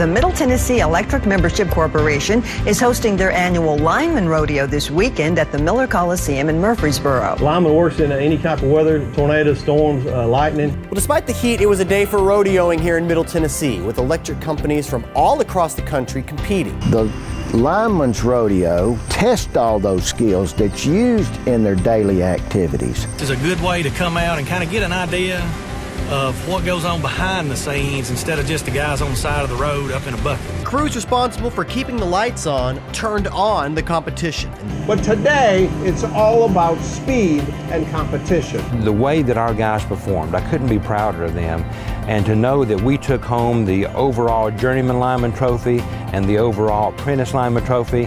The Middle Tennessee Electric Membership Corporation is hosting their annual Lineman Rodeo this weekend at the Miller Coliseum in Murfreesboro. Lineman works in any type of weather, tornadoes, storms, lightning. Well, despite the heat, it was a day for rodeoing here in Middle Tennessee, with electric companies from all across the country competing. The Lineman's Rodeo tests all those skills that's used in their daily activities. It's a good way to come out and kind of get an idea of what goes on behind the scenes instead of just the guys on the side of the road up in a bucket. Crews responsible for keeping the lights on turned on the competition. But today, it's all about speed and competition. The way that our guys performed, I couldn't be prouder of them. And to know that we took home the overall Journeyman Lineman Trophy and the overall Apprentice Lineman Trophy,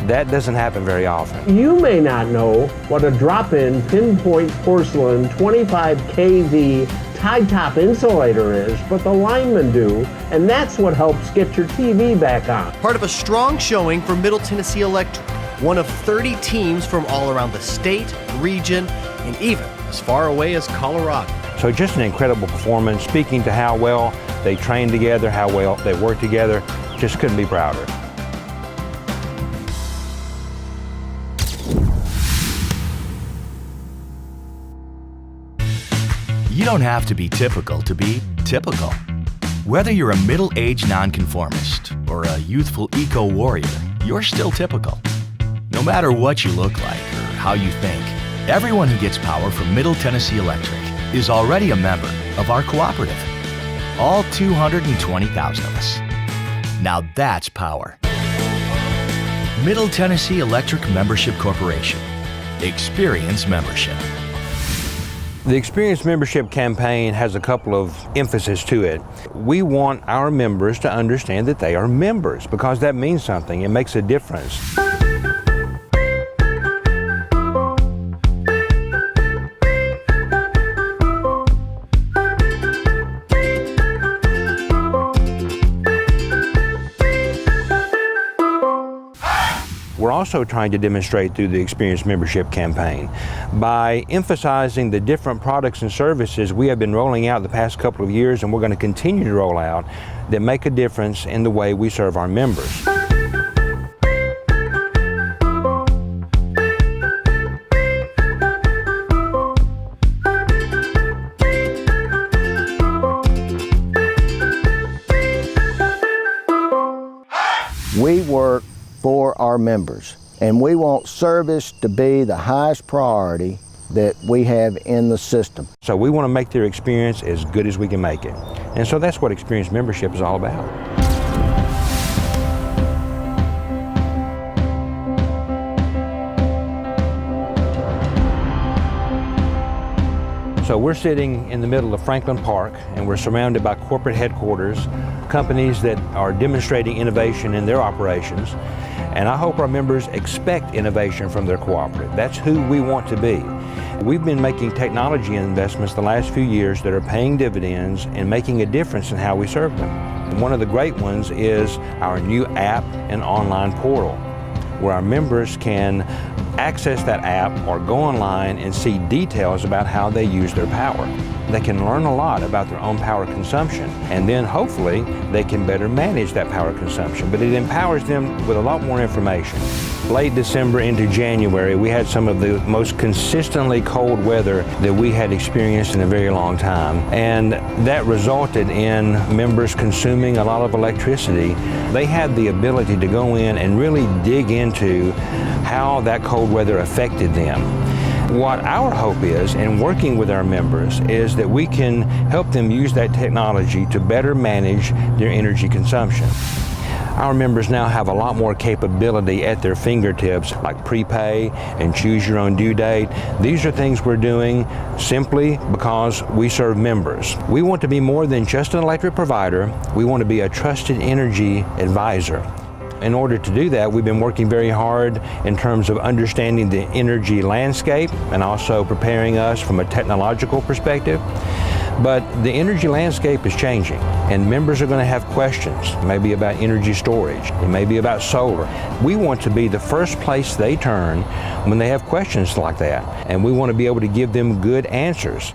that doesn't happen very often. You may not know what a drop-in pinpoint porcelain 25 kV Tide Top insulator is, but the linemen do, and that's what helps get your TV back on. Part of a strong showing for Middle Tennessee Electric, one of 30 teams from all around the state, region, and even as far away as Colorado. So just an incredible performance, speaking to how well they train together, how well they work together. Just couldn't be prouder. You don't have to be typical to be typical. Whether you're a middle-aged nonconformist or a youthful eco-warrior, you're still typical. No matter what you look like or how you think, everyone who gets power from Middle Tennessee Electric is already a member of our cooperative. All 220,000 of us. Now that's power. Middle Tennessee Electric Membership Corporation. Experience membership. The Experience Membership campaign has a couple of emphasis to it. We want our members to understand that they are members because that means something. It makes a difference. We're also trying to demonstrate through the Experience Membership campaign by emphasizing the different products and services we have been rolling out the past couple of years and we're going to continue to roll out that make a difference in the way we serve our members. We work for our members, and we want service to be the highest priority that we have in the system. So we want to make their experience as good as we can make it. And so that's what Experience Membership is all about. So we're sitting in the middle of Franklin Park and we're surrounded by corporate headquarters, companies that are demonstrating innovation in their operations. And I hope our members expect innovation from their cooperative. That's who we want to be. We've been making technology investments the last few years that are paying dividends and making a difference in how we serve them. And one of the great ones is our new app and online portal, where our members can access that app or go online and see details about how they use their power. They can learn a lot about their own power consumption, and then hopefully they can better manage that power consumption, but it empowers them with a lot more information. Late December into January, we had some of the most consistently cold weather that we had experienced in a very long time, and that resulted in members consuming a lot of electricity. They had the ability to go in and really dig into how that cold weather affected them. What our hope is in working with our members is that we can help them use that technology to better manage their energy consumption. Our members now have a lot more capability at their fingertips, like prepay and choose your own due date. These are things we're doing simply because we serve members. We want to be more than just an electric provider. We want to be a trusted energy advisor. In order to do that, we've been working very hard in terms of understanding the energy landscape and also preparing us from a technological perspective. But the energy landscape is changing, and members are going to have questions, maybe about energy storage, it may be about solar. We want to be the first place they turn when they have questions like that, and we want to be able to give them good answers.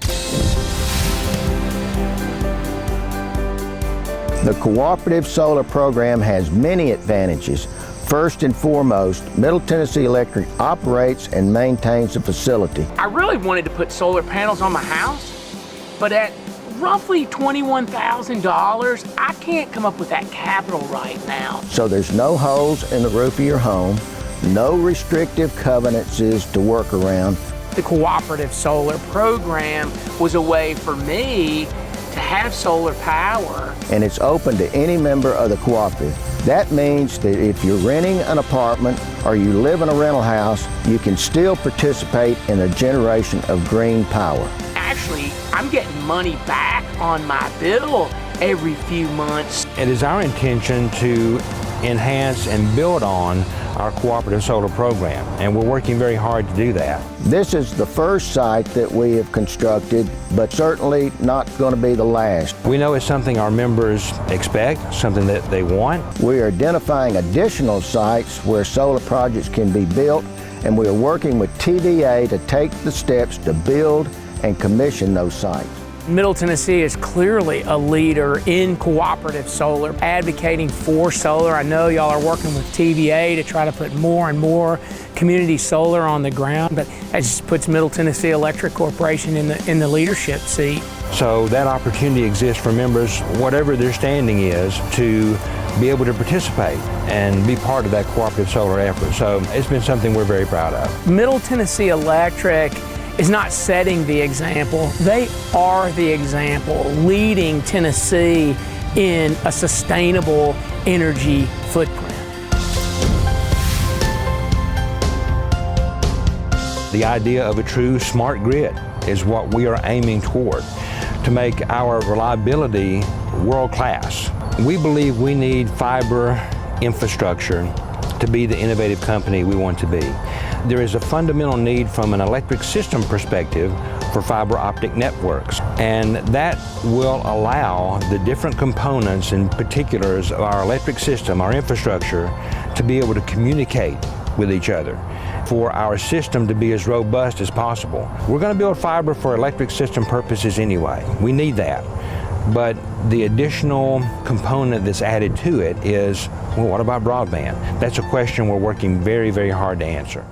The Cooperative Solar Program has many advantages. First and foremost, Middle Tennessee Electric operates and maintains the facility. I really wanted to put solar panels on my house, but at roughly $21,000, I can't come up with that capital right now. So there's no holes in the roof of your home, no restrictive covenants to work around. The Cooperative Solar Program was a way for me to have solar power. And it's open to any member of the cooperative. That means that if you're renting an apartment or you live in a rental house, you can still participate in the generation of green power. Actually, I'm getting money back on my bill every few months. It is our intention to enhance and build on our cooperative solar program, and we're working very hard to do that. This is the first site that we have constructed, but certainly not going to be the last. We know it's something our members expect, something that they want. We are identifying additional sites where solar projects can be built, and we are working with TVA to take the steps to build and commission those sites. Middle Tennessee is clearly a leader in cooperative solar, advocating for solar. I know y'all are working with TVA to try to put more and more community solar on the ground, but that just puts Middle Tennessee Electric Corporation in the leadership seat. So that opportunity exists for members, whatever their standing is, to be able to participate and be part of that cooperative solar effort. So it's been something we're very proud of. Middle Tennessee Electric is not setting the example, they are the example, leading Tennessee in a sustainable energy footprint. The idea of a true smart grid is what we are aiming toward, to make our reliability world-class. We believe we need fiber infrastructure to be the innovative company we want to be. There is a fundamental need from an electric system perspective for fiber optic networks, and that will allow the different components and particulars of our electric system, our infrastructure, to be able to communicate with each other, for our system to be as robust as possible. We're going to build fiber for electric system purposes anyway. We need that. But the additional component that's added to it is, well, what about broadband? That's a question we're working very, very hard to answer.